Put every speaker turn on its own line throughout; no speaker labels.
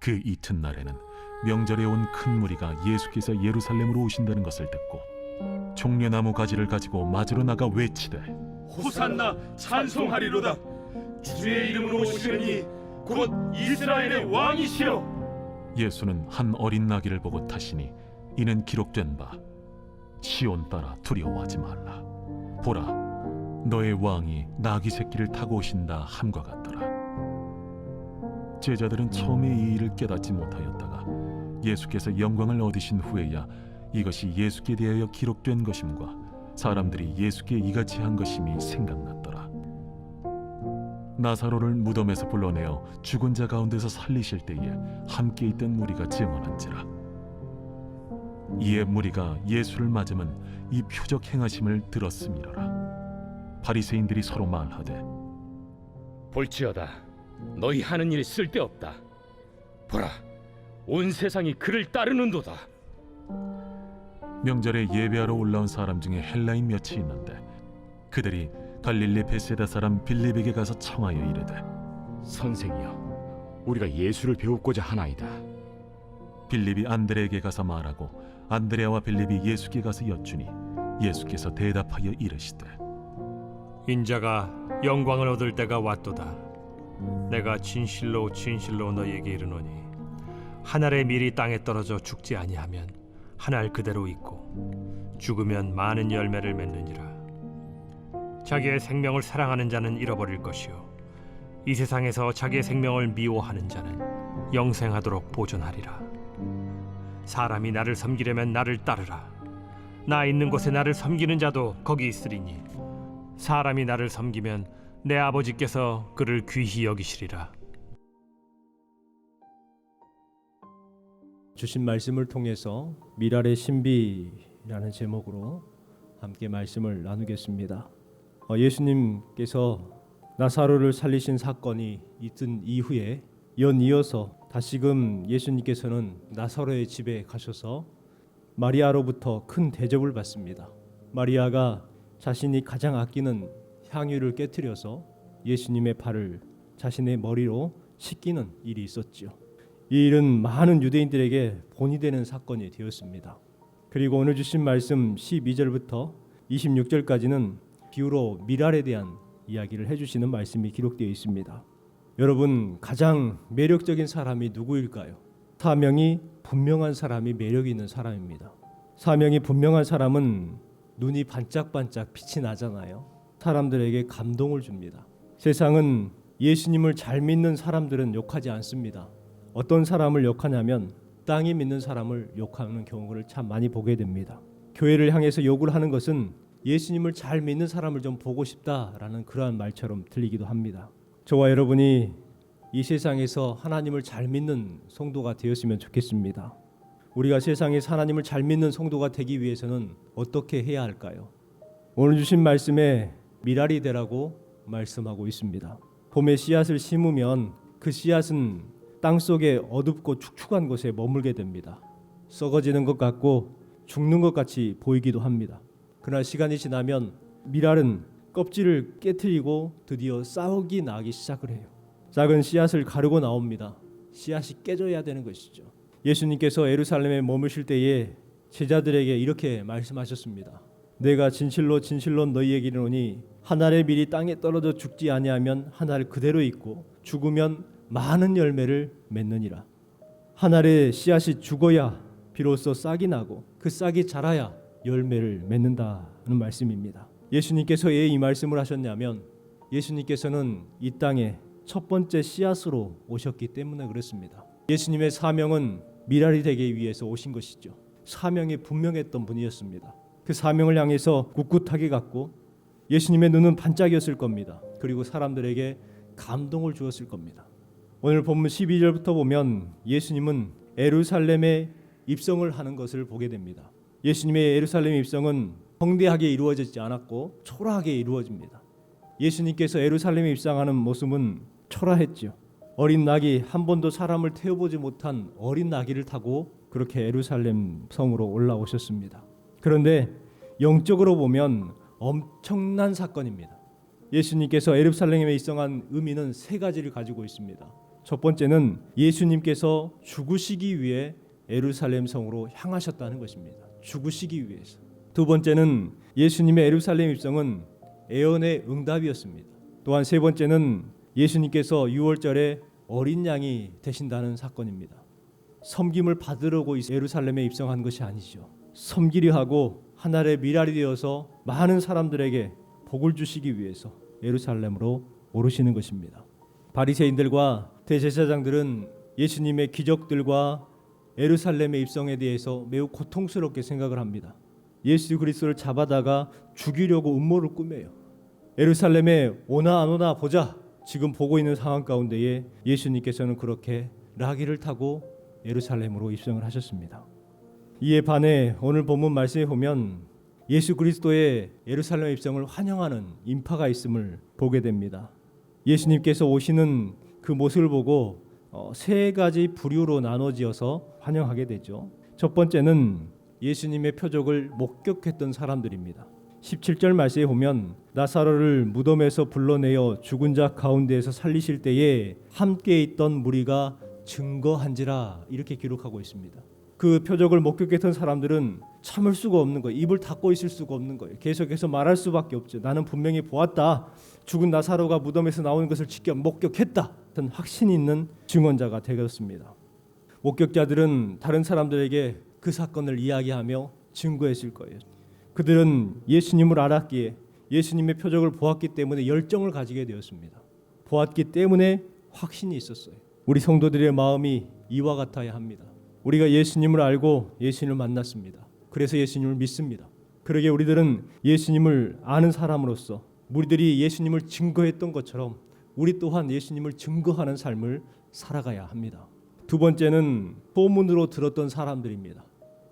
그 이튿날에는 명절에 온 큰 무리가 예수께서 예루살렘으로 오신다는 것을 듣고 종려나무 가지를 가지고 맞으러 나가 외치되
호산나 찬송하리로다. 주의 이름으로 오시느니 곧 이스라엘의 왕이시여.
예수는 한 어린 나귀를 보고 타시니 이는 기록된 바 시온 딸아 두려워하지 말라. 보라, 너의 왕이 나귀 새끼를 타고 오신다 함과 같더라. 제자들은 처음에 이 일을 깨닫지 못하였다가 예수께서 영광을 얻으신 후에야 이것이 예수께 대하여 기록된 것임과 사람들이 예수께 이같이 한 것임이 생각났더라. 나사로를 무덤에서 불러내어 죽은 자 가운데서 살리실 때에 함께 있던 무리가 증언한지라. 이에 무리가 예수를 맞으면 이 표적 행하심을 들었음이로라. 바리새인들이 서로 말하되
볼지어다, 너희 하는 일이 쓸데없다. 보라, 온 세상이 그를 따르는도다.
명절에 예배하러 올라온 사람 중에 헬라인 몇이 있는데 그들이 갈릴리 베세다 사람 빌립에게 가서 청하여 이르되
선생이여, 우리가 예수를 배우고자 하나이다.
빌립이 안드레에게 가서 말하고 안드레와 빌립이 예수께 가서 여쭈니 예수께서 대답하여 이르시되
인자가 영광을 얻을 때가 왔도다. 내가 진실로 진실로 너희에게 이르노니 한 알의 밀이 땅에 떨어져 죽지 아니하면 한 알 그대로 있고 죽으면 많은 열매를 맺느니라. 자기의 생명을 사랑하는 자는 잃어버릴 것이요 이 세상에서 자기의 생명을 미워하는 자는 영생하도록 보존하리라. 사람이 나를 섬기려면 나를 따르라. 나 있는 곳에 나를 섬기는 자도 거기 있으리니 사람이 나를 섬기면 내 아버지께서 그를 귀히 여기시리라.
주신 말씀을 통해서 미랄의 신비라는 제목으로 함께 말씀을 나누겠습니다. 예수님께서 나사로를 살리신 사건이 있은 이후에 연이어서 다시금 예수님께서는 나사로의 집에 가셔서 마리아로부터 큰 대접을 받습니다. 마리아가 자신이 가장 아끼는 향유를 깨뜨려서 예수님의 발을 자신의 머리로 씻기는 일이 있었지요. 이 일은 많은 유대인들에게 본이 되는 사건이 되었습니다. 그리고 오늘 주신 말씀 12절부터 26절까지는 비유로 미랄에 대한 이야기를 해주시는 말씀이 기록되어 있습니다. 여러분, 가장 매력적인 사람이 누구일까요? 사명이 분명한 사람이 매력이 있는 사람입니다. 사명이 분명한 사람은 눈이 반짝반짝 빛이 나잖아요. 사람들에게 감동을 줍니다. 세상은 예수님을 잘 믿는 사람들은 욕하지 않습니다. 어떤 사람을 욕하냐면 땅이 믿는 사람을 욕하는 경우를 참 많이 보게 됩니다. 교회를 향해서 욕을 하는 것은 예수님을 잘 믿는 사람을 좀 보고 싶다라는 그러한 말처럼 들리기도 합니다. 저와 여러분이 이 세상에서 하나님을 잘 믿는 성도가 되었으면 좋겠습니다. 우리가 세상에서 하나님을 잘 믿는 성도가 되기 위해서는 어떻게 해야 할까요? 오늘 주신 말씀에 미랄이 되라고 말씀하고 있습니다. 봄에 씨앗을 심으면 그 씨앗은 땅속에 어둡고 축축한 곳에 머물게 됩니다. 썩어지는 것 같고 죽는 것 같이 보이기도 합니다. 그러나 시간이 지나면 미랄은 껍질을 깨트리고 드디어 싹이 나기 시작을 해요. 작은 씨앗을 가르고 나옵니다. 씨앗이 깨져야 되는 것이죠. 예수님께서 예루살렘에 머무실 때에 제자들에게 이렇게 말씀하셨습니다. 내가 진실로 진실로 너희에게 이르노니 한 알의 밀이 땅에 떨어져 죽지 아니하면 한 알 그대로 있고 죽으면 많은 열매를 맺느니라. 한 알의 씨앗이 죽어야 비로소 싹이 나고 그 싹이 자라야 열매를 맺는다는 말씀입니다. 예수님께서 왜 이 말씀을 하셨냐면 예수님께서는 이 땅에 첫 번째 씨앗으로 오셨기 때문에 그렇습니다. 예수님의 사명은 미랄이 되기 위해서 오신 것이죠. 사명이 분명했던 분이었습니다. 그 사명을 향해서 꿋꿋하게 갔고 예수님의 눈은 반짝였을 겁니다. 그리고 사람들에게 감동을 주었을 겁니다. 오늘 본문 12절부터 보면 예수님은 예루살렘에 입성을 하는 것을 보게 됩니다. 예수님의 예루살렘 입성은 성대하게 이루어지지 않았고 초라하게 이루어집니다. 예수님께서 예루살렘에 입성하는 모습은 초라했죠. 어린 낙이 한 번도 사람을 태워보지 못한 어린 나귀를 타고 그렇게 예루살렘 성으로 올라오셨습니다. 그런데 영적으로 보면 엄청난 사건입니다. 예수님께서 예루살렘에 입성한 의미는 세 가지를 가지고 있습니다. 첫 번째는 예수님께서 죽으시기 위해 예루살렘 성으로 향하셨다는 것입니다. 죽으시기 위해서. 두 번째는 예수님의 예루살렘 입성은 예언의 응답이었습니다. 또한 세 번째는 예수님께서 6월절에 어린 양이 되신다는 사건입니다. 섬김을 받으려고 예루살렘에 입성한 것이 아니죠. 섬기려 하고 하늘의 미랄이 되어서 많은 사람들에게 복을 주시기 위해서 예루살렘으로 오르시는 것입니다. 바리새인들과 대제사장들은 예수님의 기적들과 예루살렘의 입성에 대해서 매우 고통스럽게 생각을 합니다. 예수 그리스도를 잡아다가 죽이려고 음모를 꾸며요. 예루살렘에 오나 안 오나 보자. 지금 보고 있는 상황 가운데에 예수님께서는 그렇게 라기를 타고 예루살렘으로 입성을 하셨습니다. 이에 반해 오늘 본문 말씀에 보면 예수 그리스도의 예루살렘 입성을 환영하는 인파가 있음을 보게 됩니다. 예수님께서 오시는 그 모습을 보고 세 가지 부류로 나눠지어서 환영하게 되죠. 첫 번째는 예수님의 표적을 목격했던 사람들입니다. 17절 말씀에 보면 나사로를 무덤에서 불러내어 죽은 자 가운데에서 살리실 때에 함께 있던 무리가 증거한지라 이렇게 기록하고 있습니다. 그 표적을 목격했던 사람들은 참을 수가 없는 거예요. 입을 닫고 있을 수가 없는 거예요. 계속해서 말할 수밖에 없죠. 나는 분명히 보았다. 죽은 나사로가 무덤에서 나오는 것을 직접 목격했다. 어떤 확신 있는 증언자가 되었습니다. 목격자들은 다른 사람들에게 그 사건을 이야기하며 증거했을 거예요. 그들은 예수님을 알았기에 예수님의 표적을 보았기 때문에 열정을 가지게 되었습니다. 보았기 때문에 확신이 있었어요. 우리 성도들의 마음이 이와 같아야 합니다. 우리가 예수님을 알고 예수님을 만났습니다. 그래서 예수님을 믿습니다. 그러게 우리들은 예수님을 아는 사람으로서 우리들이 예수님을 증거했던 것처럼 우리 또한 예수님을 증거하는 삶을 살아가야 합니다. 두 번째는 소문으로 들었던 사람들입니다.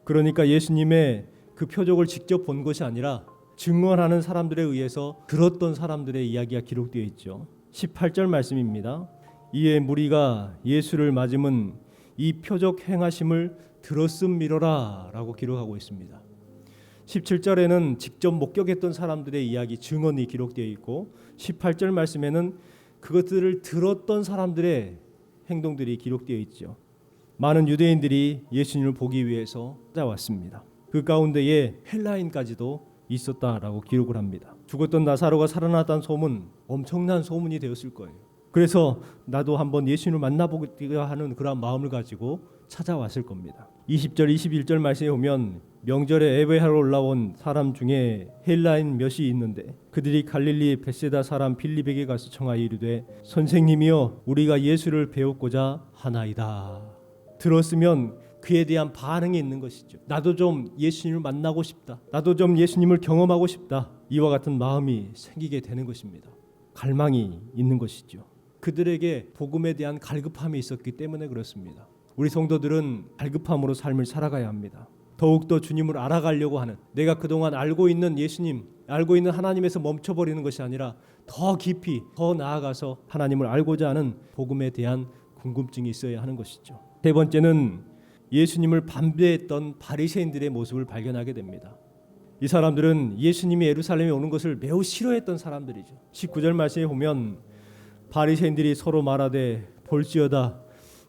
그러니까 예수님의 그 표적을 직접 본 것이 아니라 증언하는 사람들에 의해서 들었던 사람들의 이야기가 기록되어 있죠. 18절 말씀입니다. 이에 무리가 예수를 맞음은 이 표적 행하심을 들었음이로라 라고 기록하고 있습니다. 17절에는 직접 목격했던 사람들의 이야기, 증언이 기록되어 있고 18절 말씀에는 그것들을 들었던 사람들의 행동들이 기록되어 있죠. 많은 유대인들이 예수님을 보기 위해서 찾아왔습니다. 그 가운데에 헬라인까지도 있었다라고 기록을 합니다. 죽었던 나사로가 살아났다는 소문, 엄청난 소문이 되었을 거예요. 그래서 나도 한번 예수님을 만나보고자 하는 그런 마음을 가지고 찾아왔을 겁니다. 20절, 21절 말씀에 보면 명절에 예배하러 올라온 사람 중에 헬라인 몇이 있는데 그들이 갈릴리 벳세다 사람 빌립에게 가서 청하여 이르되 선생님이여 우리가 예수를 배우고자 하나이다. 들었으면 그에 대한 반응이 있는 것이죠. 나도 좀 예수님을 만나고 싶다. 나도 좀 예수님을 경험하고 싶다. 이와 같은 마음이 생기게 되는 것입니다. 갈망이 있는 것이죠. 그들에게 복음에 대한 갈급함이 있었기 때문에 그렇습니다. 우리 성도들은 갈급함으로 삶을 살아가야 합니다. 더욱더 주님을 알아가려고 하는, 내가 그동안 알고 있는 예수님, 알고 있는 하나님에서 멈춰버리는 것이 아니라 더 깊이 더 나아가서 하나님을 알고자 하는 복음에 대한 궁금증이 있어야 하는 것이죠. 세 번째는 예수님을 반대했던 바리새인들의 모습을 발견하게 됩니다. 이 사람들은 예수님이 예루살렘에 오는 것을 매우 싫어했던 사람들이죠. 19절 말씀에 보면 바리새인들이 서로 말하되 볼지어다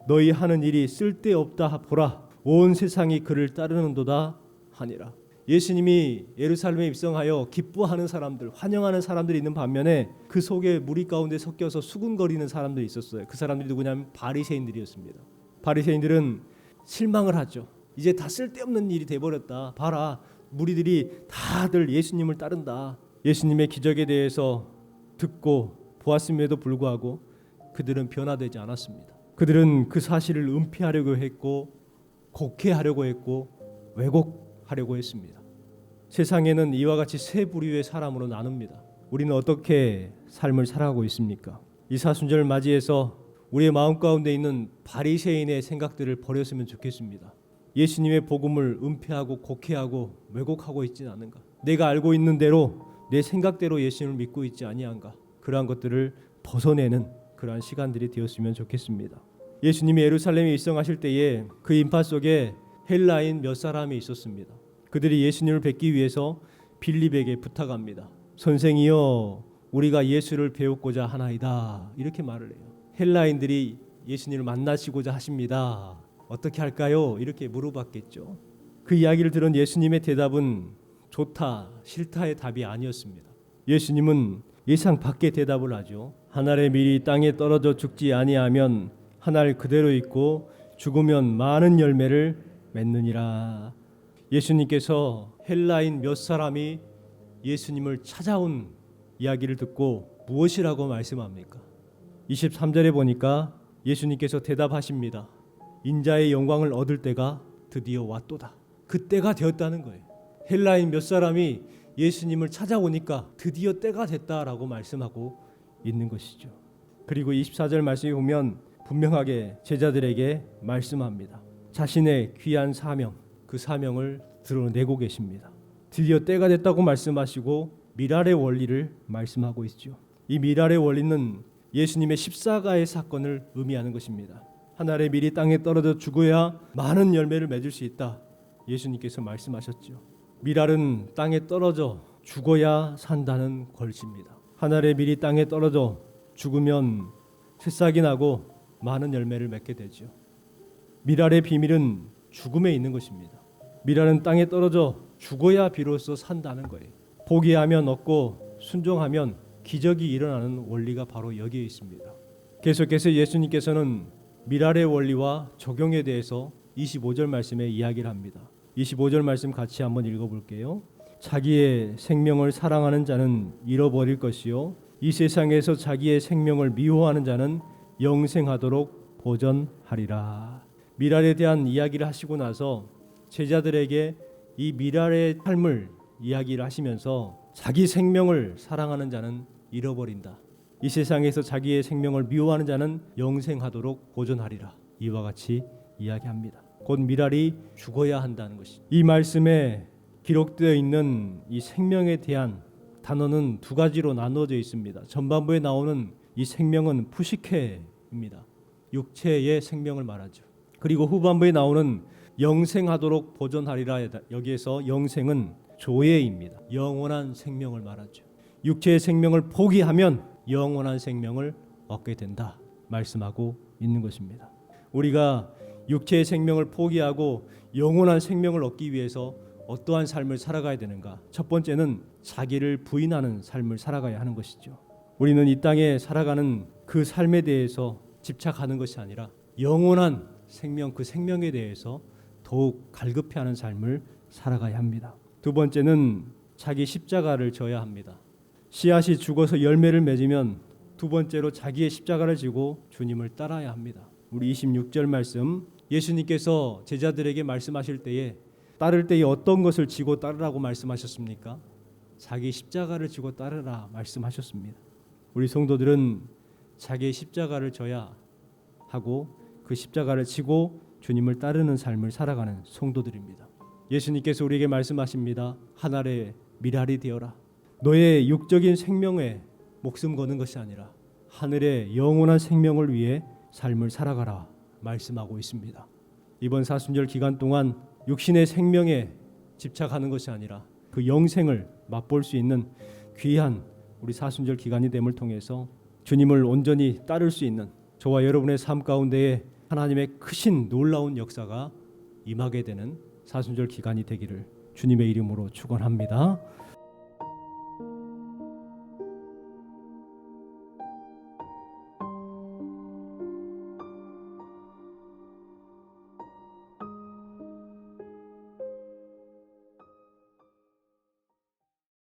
너희 하는 일이 쓸데없다 보라 온 세상이 그를 따르는도다 하니라. 예수님이 예루살렘에 입성하여 기뻐하는 사람들, 환영하는 사람들이 있는 반면에 그 속에 무리 가운데 섞여서 수군거리는 사람들이 있었어요. 그 사람들이 누구냐면 바리새인들이었습니다. 바리새인들은 실망을 하죠. 이제 다 쓸데없는 일이 돼버렸다. 봐라, 무리들이 다들 예수님을 따른다. 예수님의 기적에 대해서 듣고 보았음에도 불구하고 그들은 변화되지 않았습니다. 그들은 그 사실을 은폐하려고 했고 곡해하려고 했고 왜곡하려고 했습니다. 세상에는 이와 같이 세 부류의 사람으로 나눕니다. 우리는 어떻게 삶을 살아가고 있습니까? 이 사순절을 맞이해서 우리의 마음 가운데 있는 바리새인의 생각들을 버렸으면 좋겠습니다. 예수님의 복음을 은폐하고 곡해하고 왜곡하고 있지는 않은가? 내가 알고 있는 대로 내 생각대로 예수님을 믿고 있지 아니한가? 그러한 것들을 벗어내는 그러한 시간들이 되었으면 좋겠습니다. 예수님이 예루살렘에 입성하실 때에 그 인파 속에 헬라인 몇 사람이 있었습니다. 그들이 예수님을 뵙기 위해서 빌립에게 부탁합니다. 선생이여 우리가 예수를 배우고자 하나이다. 이렇게 말을 해요. 헬라인들이 예수님을 만나시고자 하십니다. 어떻게 할까요? 이렇게 물어봤겠죠. 그 이야기를 들은 예수님의 대답은 좋다, 싫다의 답이 아니었습니다. 예수님은 예상 밖의 대답을 하죠. 한 알의 밀이 땅에 떨어져 죽지 아니하면 한 알 그대로 있고 죽으면 많은 열매를 맺느니라. 예수님께서 헬라인 몇 사람이 예수님을 찾아온 이야기를 듣고 무엇이라고 말씀합니까? 23절에 보니까 예수님께서 대답하십니다. 인자의 영광을 얻을 때가 드디어 왔도다. 그때가 되었다는 거예요. 헬라인 몇 사람이 예수님을 찾아오니까 드디어 때가 됐다라고 말씀하고 있는 것이죠. 그리고 24절 말씀에 보면 분명하게 제자들에게 말씀합니다. 자신의 귀한 사명, 그 사명을 드러내고 계십니다. 드디어 때가 됐다고 말씀하시고 미랄의 원리를 말씀하고 있죠. 이 미랄의 원리는 예수님의 십자가의 사건을 의미하는 것입니다. 한 알의 밀이 땅에 떨어져 죽어야 많은 열매를 맺을 수 있다. 예수님께서 말씀하셨죠. 미랄은 땅에 떨어져 죽어야 산다는 권리입니다. 한 알의 밀이 땅에 떨어져 죽으면 새싹이 나고 많은 열매를 맺게 되죠. 미랄의 비밀은 죽음에 있는 것입니다. 미랄은 땅에 떨어져 죽어야 비로소 산다는 거예요. 포기하면 얻고 순종하면 기적이 일어나는 원리가 바로 여기에 있습니다. 계속해서 예수님께서는 미랄의 원리와 적용에 대해서 25절 말씀에 이야기를 합니다. 25절 말씀 같이 한번 읽어볼게요. 자기의 생명을 사랑하는 자는 잃어버릴 것이요 이 세상에서 자기의 생명을 미워하는 자는 영생하도록 보전하리라. 미랄에 대한 이야기를 하시고 나서 제자들에게 이 미랄의 삶을 이야기를 하시면서 자기 생명을 사랑하는 자는 잃어버린다. 이 세상에서 자기의 생명을 미워하는 자는 영생하도록 보존하리라. 이와 같이 이야기합니다. 곧 미랄이 죽어야 한다는 것이. 이 말씀에 기록되어 있는 이 생명에 대한 단어는 두 가지로 나누어져 있습니다. 전반부에 나오는 이 생명은 푸시케입니다. 육체의 생명을 말하죠. 그리고 후반부에 나오는 영생하도록 보존하리라. 여기에서 영생은 조예입니다. 영원한 생명을 말하죠. 육체의 생명을 포기하면 영원한 생명을 얻게 된다 말씀하고 있는 것입니다. 우리가 육체의 생명을 포기하고 영원한 생명을 얻기 위해서 어떠한 삶을 살아가야 되는가? 첫 번째는 자기를 부인하는 삶을 살아가야 하는 것이죠. 우리는 이 땅에 살아가는 그 삶에 대해서 집착하는 것이 아니라 영원한 생명, 그 생명에 대해서 더욱 갈급해하는 삶을 살아가야 합니다. 두 번째는 자기 십자가를 져야 합니다. 씨앗이 죽어서 열매를 맺으면 두 번째로 자기의 십자가를 지고 주님을 따라야 합니다. 우리 26절 말씀, 예수님께서 제자들에게 말씀하실 때에 따를 때에 어떤 것을 지고 따르라고 말씀하셨습니까? 자기 십자가를 지고 따르라 말씀하셨습니다. 우리 성도들은 자기의 십자가를 져야 하고 그 십자가를 지고 주님을 따르는 삶을 살아가는 성도들입니다. 예수님께서 우리에게 말씀하십니다. 한 알의 미랄이 되어라. 너의 육적인 생명에 목숨 거는 것이 아니라 하늘의 영원한 생명을 위해 삶을 살아가라 말씀하고 있습니다. 이번 사순절 기간 동안 육신의 생명에 집착하는 것이 아니라 그 영생을 맛볼 수 있는 귀한 우리 사순절 기간이 됨을 통해서 주님을 온전히 따를 수 있는 저와 여러분의 삶 가운데에 하나님의 크신 놀라운 역사가 임하게 되는 사순절 기간이 되기를 주님의 이름으로 축원합니다.